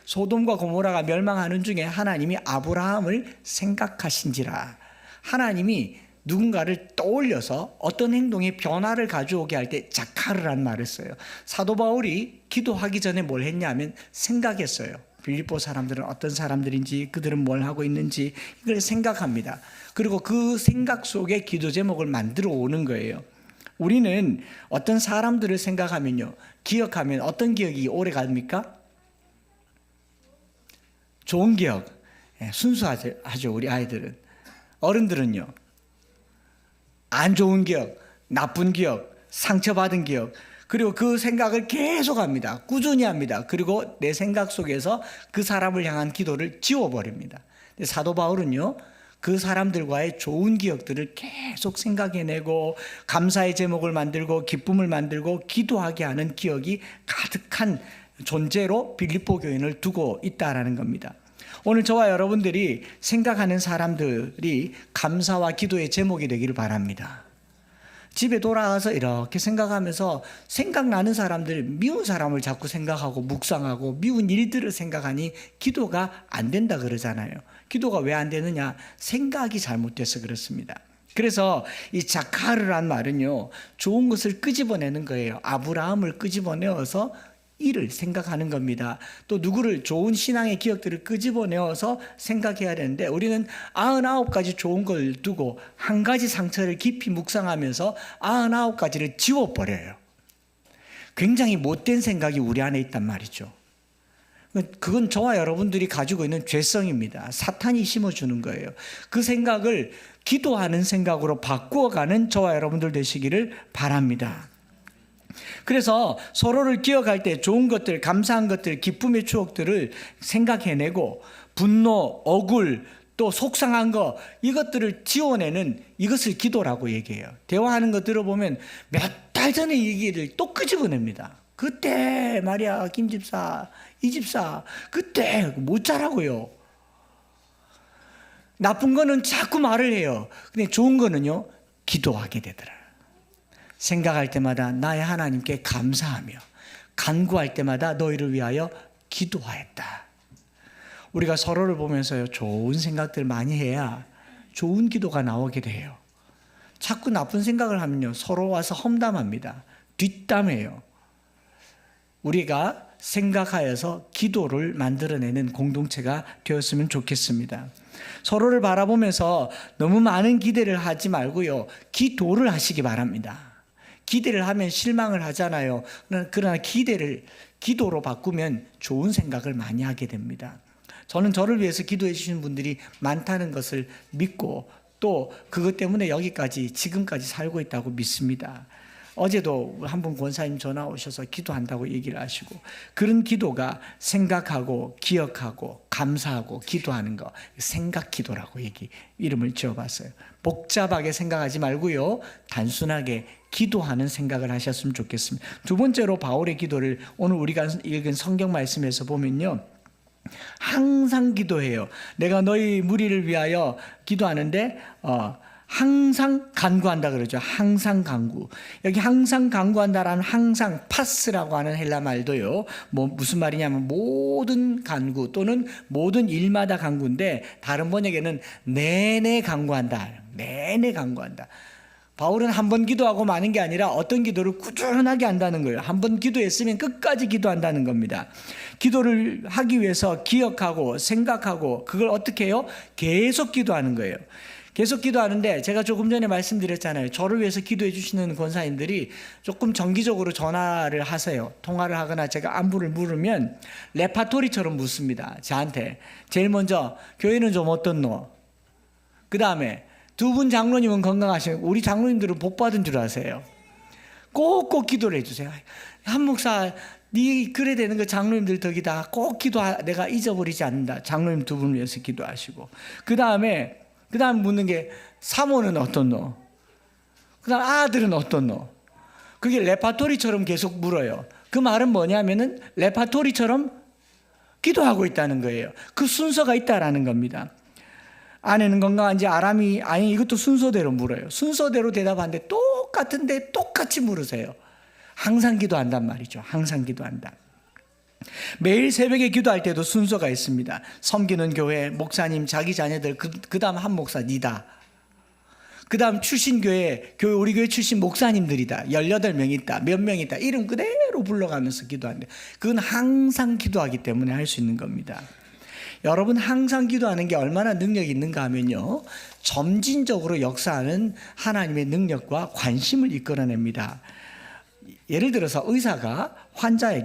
소돔과 고모라가 멸망하는 중에 하나님이 아브라함을 생각하신지라. 하나님이 누군가를 떠올려서 어떤 행동의 변화를 가져오게 할 때 자카르라는 말을 써요. 사도 바울이 기도하기 전에 뭘 했냐면 생각했어요. 빌립보 사람들은 어떤 사람들인지, 그들은 뭘 하고 있는지 이걸 생각합니다. 그리고 그 생각 속에 기도 제목을 만들어 오는 거예요. 우리는 어떤 사람들을 생각하면요, 기억하면 어떤 기억이 오래 갑니까? 좋은 기억, 순수하죠 우리 아이들은. 어른들은요, 안 좋은 기억, 나쁜 기억, 상처받은 기억, 그리고 그 생각을 계속합니다. 꾸준히 합니다. 그리고 내 생각 속에서 그 사람을 향한 기도를 지워버립니다. 사도 바울은요, 그 사람들과의 좋은 기억들을 계속 생각해내고 감사의 제목을 만들고 기쁨을 만들고 기도하게 하는 기억이 가득한 존재로 빌립보 교인을 두고 있다라는 겁니다. 오늘 저와 여러분들이 생각하는 사람들이 감사와 기도의 제목이 되기를 바랍니다. 집에 돌아가서 이렇게 생각하면서 생각나는 사람들, 미운 사람을 자꾸 생각하고 묵상하고 미운 일들을 생각하니 기도가 안 된다 그러잖아요. 기도가 왜 안 되느냐? 생각이 잘못돼서 그렇습니다. 그래서 이 자카르란 말은요, 좋은 것을 끄집어내는 거예요. 아브라함을 끄집어내어서 이를 생각하는 겁니다. 또 누구를, 좋은 신앙의 기억들을 끄집어내어서 생각해야 되는데 우리는 99가지 좋은 걸 두고 한 가지 상처를 깊이 묵상하면서 99가지를 지워버려요. 굉장히 못된 생각이 우리 안에 있단 말이죠. 그건 저와 여러분들이 가지고 있는 죄성입니다. 사탄이 심어주는 거예요. 그 생각을 기도하는 생각으로 바꾸어가는 저와 여러분들 되시기를 바랍니다. 그래서 서로를 기억할 때 좋은 것들, 감사한 것들, 기쁨의 추억들을 생각해내고 분노, 억울, 또 속상한 거, 이것들을 지워내는 이것을 기도라고 얘기해요. 대화하는 거 들어보면 몇 달 전의 얘기를 또 끄집어냅니다. 그때 말이야, 김 집사, 이 집사, 그때 못 자라고요. 나쁜 거는 자꾸 말을 해요. 근데 좋은 거는요, 기도하게 되더라. 생각할 때마다 나의 하나님께 감사하며 간구할 때마다 너희를 위하여 기도하였다. 우리가 서로를 보면서요, 좋은 생각들 많이 해야 좋은 기도가 나오게 돼요. 자꾸 나쁜 생각을 하면요, 서로 와서 험담합니다. 뒷담해요. 우리가 생각하여서 기도를 만들어내는 공동체가 되었으면 좋겠습니다. 서로를 바라보면서 너무 많은 기대를 하지 말고요, 기도를 하시기 바랍니다. 기대를 하면 실망을 하잖아요. 그러나 기도로 바꾸면 좋은 생각을 많이 하게 됩니다. 저는 저를 위해서 기도해 주시는 분들이 많다는 것을 믿고 또 그것 때문에 여기까지 지금까지 살고 있다고 믿습니다. 어제도 한 분 권사님 전화 오셔서 기도한다고 얘기를 하시고, 그런 기도가 생각하고 기억하고 감사하고 기도하는 거, 생각 기도라고 이름을 지어봤어요. 복잡하게 생각하지 말고요, 단순하게 기도하는 생각을 하셨으면 좋겠습니다. 두 번째로 바울의 기도를 오늘 우리가 읽은 성경 말씀에서 보면요, 항상 기도해요. 내가 너희 무리를 위하여 기도하는데 항상 간구한다 그러죠. 항상 간구. 여기 항상 간구한다라는 항상 파스라고 하는 헬라 말도요, 무슨 말이냐면 모든 간구 또는 모든 일마다 간구인데, 다른 번역에는 내내 간구한다. 내내 간구한다. 바울은 한 번 기도하고 마는 게 아니라 어떤 기도를 꾸준하게 한다는 거예요. 한 번 기도했으면 끝까지 기도한다는 겁니다. 기도를 하기 위해서 기억하고 생각하고 그걸 어떻게 해요? 계속 기도하는 거예요. 계속 기도하는데, 제가 조금 전에 말씀드렸잖아요. 저를 위해서 기도해 주시는 권사님들이 조금 정기적으로 전화를 하세요. 통화를 하거나 제가 안부를 물으면 레파토리처럼 묻습니다. 저한테 제일 먼저 교회는 좀 어떻노? 그 다음에 두 분 장로님은 건강하시고, 우리 장로님들은 복 받은 줄 아세요. 꼭꼭 기도를 해주세요. 한 목사, 네 그래 되는 거 장로님들 덕이다. 꼭 내가 잊어버리지 않는다. 장로님 두 분 위해서 기도하시고, 그 다음 묻는 게 사모는 어떻노? 그 다음 아들은 어떻노? 그게 레파토리처럼 계속 물어요. 그 말은 뭐냐면은 레파토리처럼 기도하고 있다는 거예요. 그 순서가 있다라는 겁니다. 아내는 건강한지, 아니 이것도 순서대로 물어요. 순서대로 대답하는데 똑같은데 똑같이 물으세요. 항상 기도한단 말이죠. 항상 기도한다. 매일 새벽에 기도할 때도 순서가 있습니다. 섬기는 교회, 목사님, 자기 자녀들, 그 다음 한 목사, 니다. 그 다음 출신 교회, 우리 교회 출신 목사님들이다. 18명 있다. 몇 명 있다. 이름 그대로 불러가면서 기도하는데, 그건 항상 기도하기 때문에 할 수 있는 겁니다. 여러분, 항상 기도하는 게 얼마나 능력이 있는가 하면요, 점진적으로 역사하는 하나님의 능력과 관심을 이끌어냅니다. 예를 들어서 의사가 환자가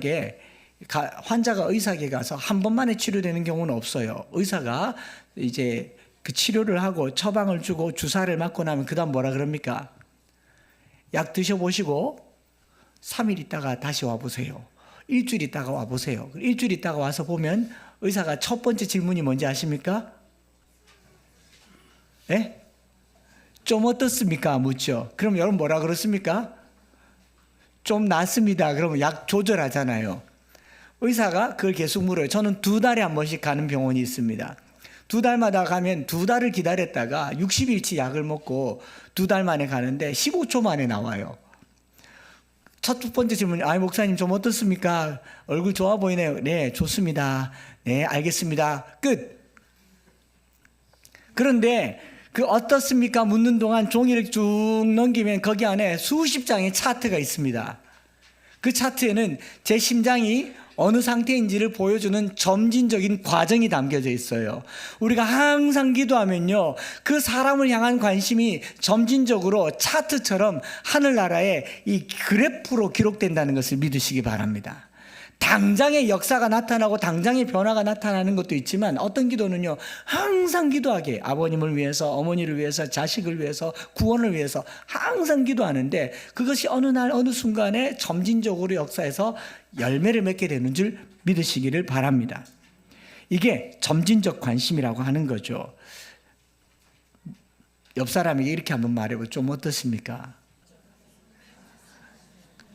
의사에게 가서 한 번만에 치료되는 경우는 없어요. 의사가 이제 그 치료를 하고 처방을 주고 주사를 맞고 나면 그 다음 뭐라 그럽니까? 약 드셔보시고 3일 있다가 다시 와보세요. 일주일 있다가 와보세요. 일주일 있다가 와서 보면 의사가 첫 번째 질문이 뭔지 아십니까? 예? 좀 어떻습니까? 묻죠. 그럼 여러분 뭐라 그렇습니까? 좀 낫습니다. 그러면 약 조절하잖아요. 의사가 그걸 계속 물어요. 저는 2달에 한 번씩 가는 병원이 있습니다. 2달마다 가면 2달을 기다렸다가 60일치 약을 먹고 2달 만에 가는데 15초 만에 나와요. 첫 번째 질문, 목사님 좀 어떻습니까? 얼굴 좋아 보이네요. 네, 좋습니다. 네, 알겠습니다. 끝. 그런데 그 어떻습니까? 묻는 동안 종이를 쭉 넘기면 거기 안에 수십 장의 차트가 있습니다. 그 차트에는 제 심장이 어느 상태인지를 보여주는 점진적인 과정이 담겨져 있어요. 우리가 항상 기도하면요, 그 사람을 향한 관심이 점진적으로 차트처럼 하늘나라에 이 그래프로 기록된다는 것을 믿으시기 바랍니다. 당장의 역사가 나타나고 당장의 변화가 나타나는 것도 있지만, 어떤 기도는요, 항상 기도하게, 아버님을 위해서, 어머니를 위해서, 자식을 위해서, 구원을 위해서 항상 기도하는데, 그것이 어느 날 어느 순간에 점진적으로 역사에서 열매를 맺게 되는 줄 믿으시기를 바랍니다. 이게 점진적 관심이라고 하는 거죠. 옆 사람에게 이렇게 한번 말해보죠. 좀 어떻습니까?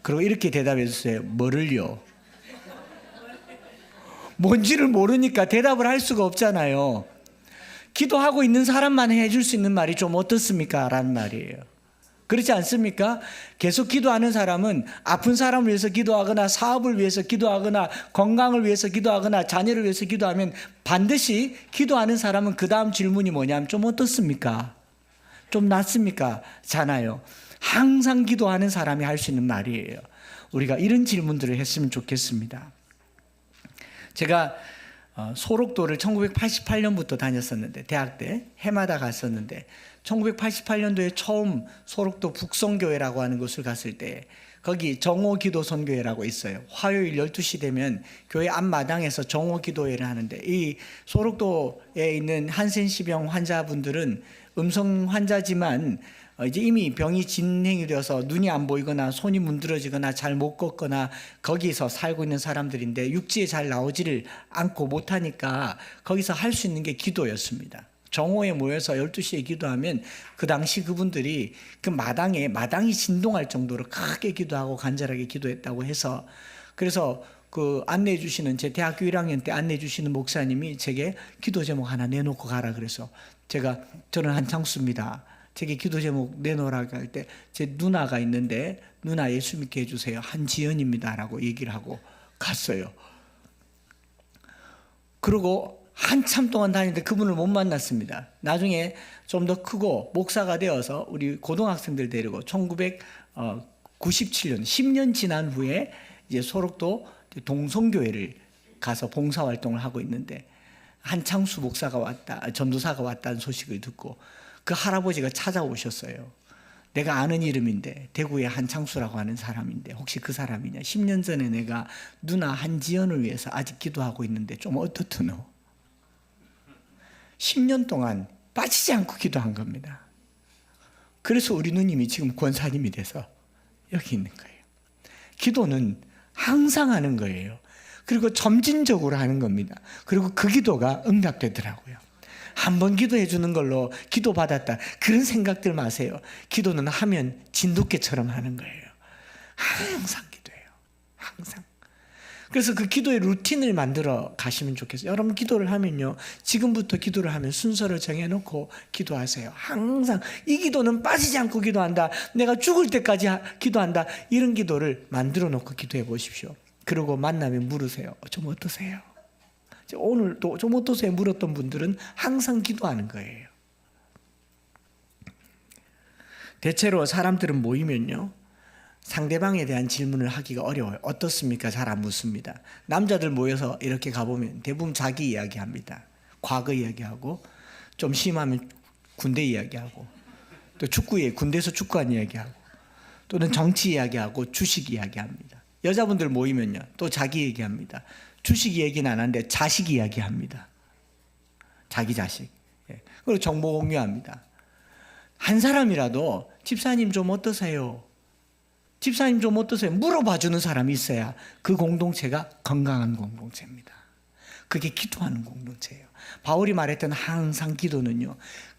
그리고 이렇게 대답해 주세요. 뭐를요? 뭔지를 모르니까 대답을 할 수가 없잖아요. 기도하고 있는 사람만 해줄 수 있는 말이 좀 어떻습니까? 라는 말이에요. 그렇지 않습니까? 계속 기도하는 사람은 아픈 사람을 위해서 기도하거나 사업을 위해서 기도하거나 건강을 위해서 기도하거나 자녀를 위해서 기도하면 반드시 기도하는 사람은 그 다음 질문이 뭐냐면 좀 어떻습니까? 좀 낫습니까? 잖아요. 항상 기도하는 사람이 할 수 있는 말이에요. 우리가 이런 질문들을 했으면 좋겠습니다. 제가 소록도를 1988년부터 다녔었는데, 대학 때 해마다 갔었는데, 1988년도에 처음 소록도 북성교회라고 하는 곳을 갔을 때, 거기 정오기도선교회라고 있어요. 화요일 12시 되면 교회 앞마당에서 정오기도회를 하는데, 이 소록도에 있는 한센시병 환자분들은 음성 환자지만 이제 이미 병이 진행이 되어서 눈이 안 보이거나 손이 문드러지거나 잘 못 걷거나 거기서 살고 있는 사람들인데, 육지에 잘 나오지를 않고 못하니까 거기서 할 수 있는 게 기도였습니다. 정오에 모여서 12시에 기도하면 그 당시 그분들이 그 마당이 진동할 정도로 크게 기도하고 간절하게 기도했다고 해서, 그래서 그 안내해 주시는, 제 대학교 1학년 때 안내해 주시는 목사님이 제게 기도 제목 하나 내놓고 가라 그래서, 저는 한창수입니다. 제게 기도 제목 내놓으라고 할 때, 제 누나가 있는데 누나 예수 믿게 해주세요. 한지연입니다 라고 얘기를 하고 갔어요. 그리고 한참 동안 다니는데 그분을 못 만났습니다. 나중에 좀 더 크고 목사가 되어서 우리 고등학생들 데리고 1997년 10년 지난 후에 이제 소록도 동성교회를 가서 봉사활동을 하고 있는데, 한창수 목사가 전도사가 왔다는 소식을 듣고 그 할아버지가 찾아오셨어요. 내가 아는 이름인데, 대구의 한창수라고 하는 사람인데 혹시 그 사람이냐? 10년 전에 내가 누나 한지연을 위해서 아직 기도하고 있는데 좀 어떻드노? 10년 동안 빠지지 않고 기도한 겁니다. 그래서 우리 누님이 지금 권사님이 돼서 여기 있는 거예요. 기도는 항상 하는 거예요. 그리고 점진적으로 하는 겁니다. 그리고 그 기도가 응답되더라고요. 한번 기도해 주는 걸로 기도 받았다, 그런 생각들 마세요. 기도는 하면 진돗개처럼 하는 거예요. 항상 기도해요. 항상. 그래서 그 기도의 루틴을 만들어 가시면 좋겠어요. 여러분 기도를 하면요, 지금부터 기도를 하면 순서를 정해놓고 기도하세요. 항상 이 기도는 빠지지 않고 기도한다, 내가 죽을 때까지 기도한다, 이런 기도를 만들어 놓고 기도해 보십시오. 그러고 만나면 물으세요. 좀 어떠세요? 오늘도 좀 어떠세요? 물었던 분들은 항상 기도하는 거예요. 대체로 사람들은 모이면요, 상대방에 대한 질문을 하기가 어려워요. 어떻습니까? 잘 안 묻습니다. 남자들 모여서 이렇게 가보면 대부분 자기 이야기합니다. 과거 이야기하고, 좀 심하면 군대 이야기하고, 또 군대에서 축구한 이야기하고, 또는 정치 이야기하고 주식 이야기합니다. 여자분들 모이면요, 또 자기 얘기합니다. 주식 얘기는 안 하는데 자식 이야기합니다. 자기 자식. 그리고 정보 공유합니다. 한 사람이라도 집사님 좀 어떠세요? 집사님 좀 어떠세요? 물어봐주는 사람이 있어야 그 공동체가 건강한 공동체입니다. 그게 기도하는 공동체예요. 바울이 말했던 항상 기도는요,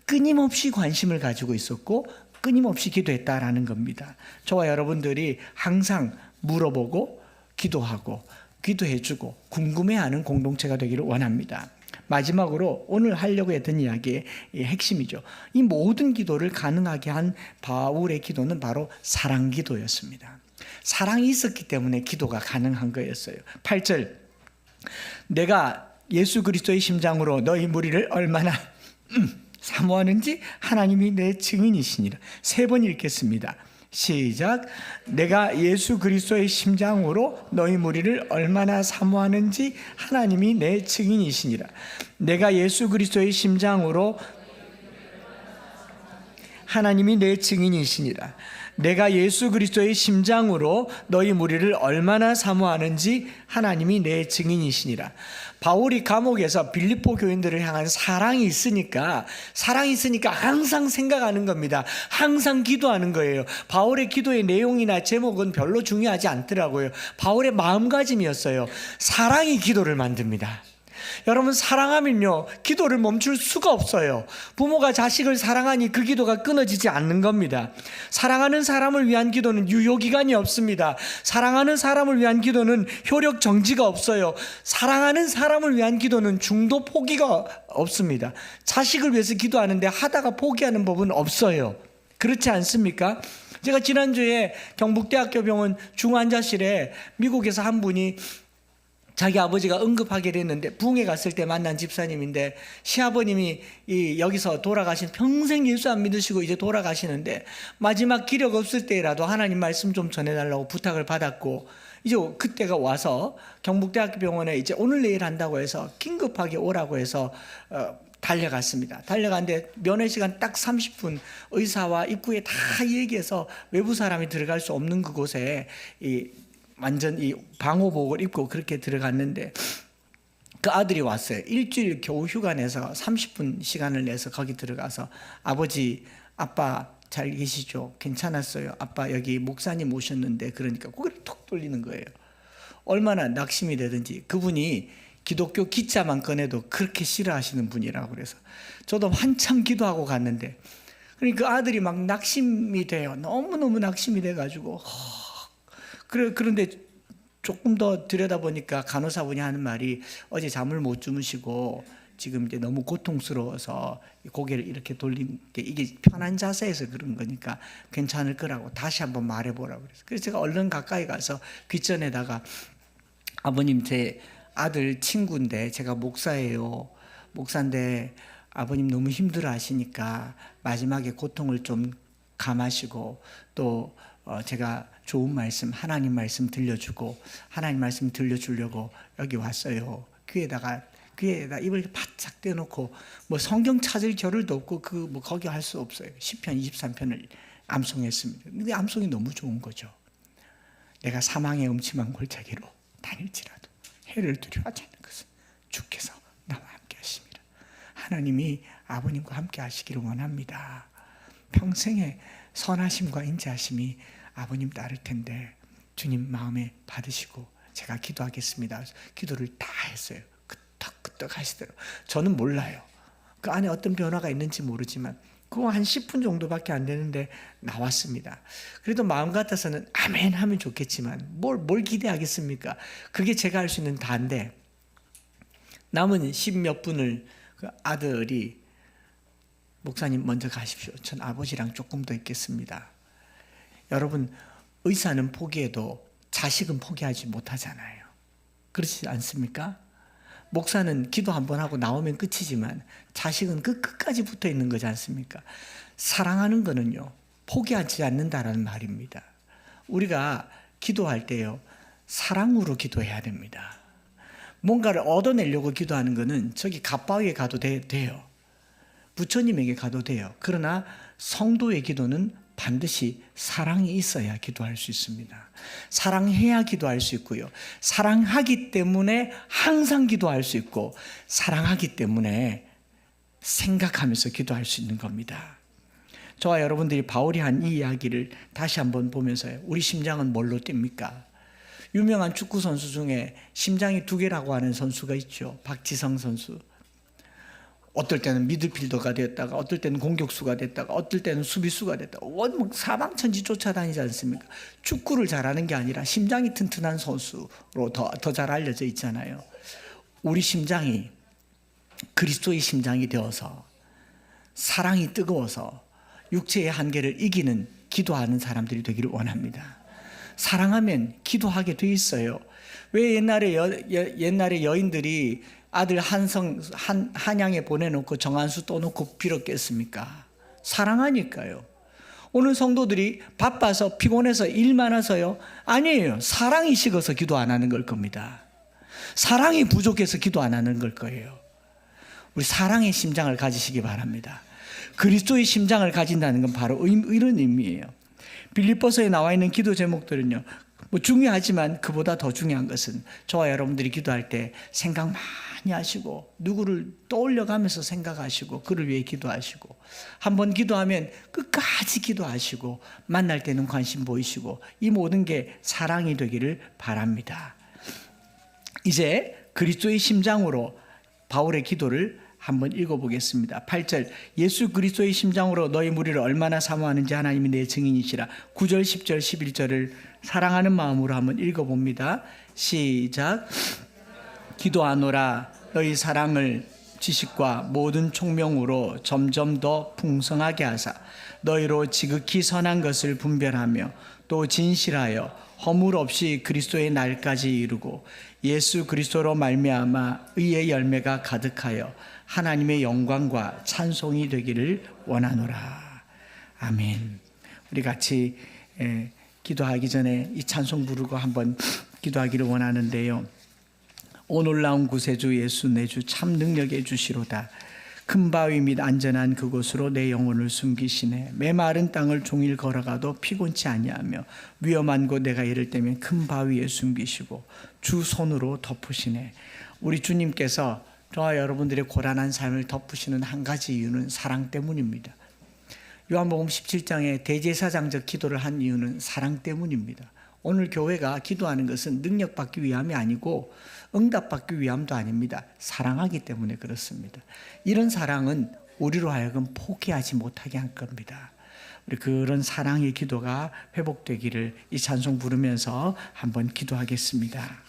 끊임없이 관심을 가지고 있었고 끊임없이 기도했다라는 겁니다. 저와 여러분들이 항상 물어보고 기도하고 기도해주고 궁금해하는 공동체가 되기를 원합니다. 마지막으로 오늘 하려고 했던 이야기의 핵심이죠. 이 모든 기도를 가능하게 한 바울의 기도는 바로 사랑 기도였습니다. 사랑이 있었기 때문에 기도가 가능한 거였어요. 8절, 내가 예수 그리스도의 심장으로 너희 무리를 얼마나 사모하는지 하나님이 내 증인이시니라. 3번 읽겠습니다. 시작. 내가 예수 그리스도의 심장으로 너희 무리를 얼마나 사모하는지 하나님이 내 증인이시니라. 내가 예수 그리스도의 심장으로 하나님이 내 증인이시니라. 내가 예수 그리스도의 심장으로 너희 무리를 얼마나 사모하는지 하나님이 내 증인이시니라. 바울이 감옥에서 빌립보 교인들을 향한 사랑이 있으니까 항상 생각하는 겁니다. 항상 기도하는 거예요. 바울의 기도의 내용이나 제목은 별로 중요하지 않더라고요. 바울의 마음가짐이었어요. 사랑이 기도를 만듭니다. 여러분, 사랑하면요, 기도를 멈출 수가 없어요. 부모가 자식을 사랑하니 그 기도가 끊어지지 않는 겁니다. 사랑하는 사람을 위한 기도는 유효기간이 없습니다. 사랑하는 사람을 위한 기도는 효력 정지가 없어요. 사랑하는 사람을 위한 기도는 중도 포기가 없습니다. 자식을 위해서 기도하는데 하다가 포기하는 법은 없어요. 그렇지 않습니까? 제가 지난주에 경북대학교 병원 중환자실에 미국에서 한 분이 자기 아버지가 응급하게 됐는데 부흥회 갔을 때 만난 집사님인데, 시아버님이 여기서 돌아가신, 평생 예수 안 믿으시고 이제 돌아가시는데 마지막 기력 없을 때라도 하나님 말씀 좀 전해달라고 부탁을 받았고, 이제 그때가 와서 경북대학교 병원에 이제 오늘 내일 한다고 해서 긴급하게 오라고 해서 달려갔습니다. 달려갔는데 면회 시간 딱 30분, 의사와 입구에 다 얘기해서 외부 사람이 들어갈 수 없는 그곳에 완전 이 방호복을 입고 그렇게 들어갔는데, 그 아들이 왔어요. 일주일 겨우 휴가 내서 30분 시간을 내서 거기 들어가서, 아버지, 아빠 잘 계시죠? 괜찮았어요. 아빠 여기 목사님 오셨는데, 그러니까 고개를 톡 돌리는 거예요. 얼마나 낙심이 되든지. 그분이 기독교 기자만 꺼내도 그렇게 싫어하시는 분이라고 그래서 저도 한참 기도하고 갔는데, 그러니까 그 아들이 막 낙심이 돼요. 너무너무 낙심이 돼가지고 그런데 조금 더 들여다보니까 간호사분이 하는 말이, 어제 잠을 못 주무시고 지금 이제 너무 고통스러워서 고개를 이렇게 돌린 게 이게 편한 자세에서 그런 거니까 괜찮을 거라고 다시 한번 말해보라고 그래서, 제가 얼른 가까이 가서 귓전에다가, 아버님 제 아들 친구인데 제가 목사예요. 목사인데 아버님 너무 힘들어 하시니까 마지막에 고통을 좀 감하시고, 또 제가 좋은 말씀, 하나님 말씀 들려주고, 하나님 말씀 들려주려고 여기 왔어요. 귀에다 입을 바짝 떼놓고 뭐 성경 찾을 겨를도 없고 뭐 거기 할 수 없어요. 시편 23편을 암송했습니다. 근데 암송이 너무 좋은 거죠. 내가 사망의 음침한 골짜기로 다닐지라도 해를 두려워하지 않는 것은 주께서 나와 함께 하십니다. 하나님이 아버님과 함께 하시기를 원합니다. 평생의 선하심과 인자하심이 아버님 따를 텐데 주님 마음에 받으시고 제가 기도하겠습니다. 기도를 다 했어요. 끄떡끄떡 하시더라고요. 저는 몰라요. 그 안에 어떤 변화가 있는지 모르지만 그거 한 10분 정도밖에 안 되는데 나왔습니다. 그래도 마음 같아서는 아멘 하면 좋겠지만 뭘 기대하겠습니까? 그게 제가 할 수 있는 다인데, 남은 10몇 분을 그 아들이, 목사님 먼저 가십시오. 전 아버지랑 조금 더 있겠습니다. 여러분, 의사는 포기해도 자식은 포기하지 못하잖아요. 그렇지 않습니까? 목사는 기도 한번 하고 나오면 끝이지만 자식은 그 끝까지 붙어 있는 거지 않습니까? 사랑하는 거는요, 포기하지 않는다라는 말입니다. 우리가 기도할 때요, 사랑으로 기도해야 됩니다. 뭔가를 얻어내려고 기도하는 거는 저기 갓바위에 가도 돼요. 부처님에게 가도 돼요. 그러나 성도의 기도는 반드시 사랑이 있어야 기도할 수 있습니다. 사랑해야 기도할 수 있고요. 사랑하기 때문에 항상 기도할 수 있고, 사랑하기 때문에 생각하면서 기도할 수 있는 겁니다. 저와 여러분들이 바울이 한 이 이야기를 다시 한번 보면서요, 우리 심장은 뭘로 뜁니까? 유명한 축구 선수 중에 심장이 두 개라고 하는 선수가 있죠. 박지성 선수. 어떨 때는 미드필더가 됐다가, 어떨 때는 공격수가 됐다가, 어떨 때는 수비수가 됐다가, 뭐 사방천지 쫓아다니지 않습니까? 축구를 잘하는 게 아니라 심장이 튼튼한 선수로 더 잘 알려져 있잖아요. 우리 심장이 그리스도의 심장이 되어서 사랑이 뜨거워서 육체의 한계를 이기는 기도하는 사람들이 되기를 원합니다. 사랑하면 기도하게 돼 있어요. 왜 옛날에 여인들이 아들 한양에 보내놓고 정한수 떠놓고 빌었겠습니까? 사랑하니까요. 오늘 성도들이 바빠서 피곤해서 일 많아서요? 아니에요. 사랑이 식어서 기도 안 하는 걸 겁니다. 사랑이 부족해서 기도 안 하는 걸 거예요. 우리 사랑의 심장을 가지시기 바랍니다. 그리스도의 심장을 가진다는 건 바로 이런 의미예요. 빌립보서에 나와 있는 기도 제목들은요, 뭐 중요하지만 그보다 더 중요한 것은 저와 여러분들이 기도할 때 생각 많이 하시고, 누구를 떠올려가면서 생각하시고, 그를 위해 기도하시고, 한번 기도하면 끝까지 기도하시고, 만날 때는 관심 보이시고, 이 모든 게 사랑이 되기를 바랍니다. 이제 그리스도의 심장으로 바울의 기도를 한번 읽어보겠습니다. 8절, 예수 그리스도의 심장으로 너희 무리를 얼마나 사모하는지 하나님이 내 증인이시라. 9절, 10절, 11절을 사랑하는 마음으로 한번 읽어봅니다. 시작. 기도하노라. 너희 사랑을 지식과 모든 총명으로 점점 더 풍성하게 하사 너희로 지극히 선한 것을 분별하며 또 진실하여 허물 없이 그리스도의 날까지 이루고 예수 그리스도로 말미암아 의의 열매가 가득하여 하나님의 영광과 찬송이 되기를 원하노라. 아멘. 우리 같이 기도하기 전에 이 찬송 부르고 한번 기도하기를 원하는데요. 오 놀라운 구세주 예수 내 주 참 능력의 주시로다. 큰 바위 및 안전한 그곳으로 내 영혼을 숨기시네. 메마른 땅을 종일 걸어가도 피곤치 아니하며 위험한 곳 내가 이를 때면 큰 바위에 숨기시고 주 손으로 덮으시네. 우리 주님께서 저와 여러분들의 고단한 삶을 덮으시는 한 가지 이유는 사랑 때문입니다. 요한복음 17장에 대제사장적 기도를 한 이유는 사랑 때문입니다. 오늘 교회가 기도하는 것은 능력받기 위함이 아니고 응답받기 위함도 아닙니다. 사랑하기 때문에 그렇습니다. 이런 사랑은 우리로 하여금 포기하지 못하게 할 겁니다. 우리 그런 사랑의 기도가 회복되기를 이 찬송 부르면서 한번 기도하겠습니다.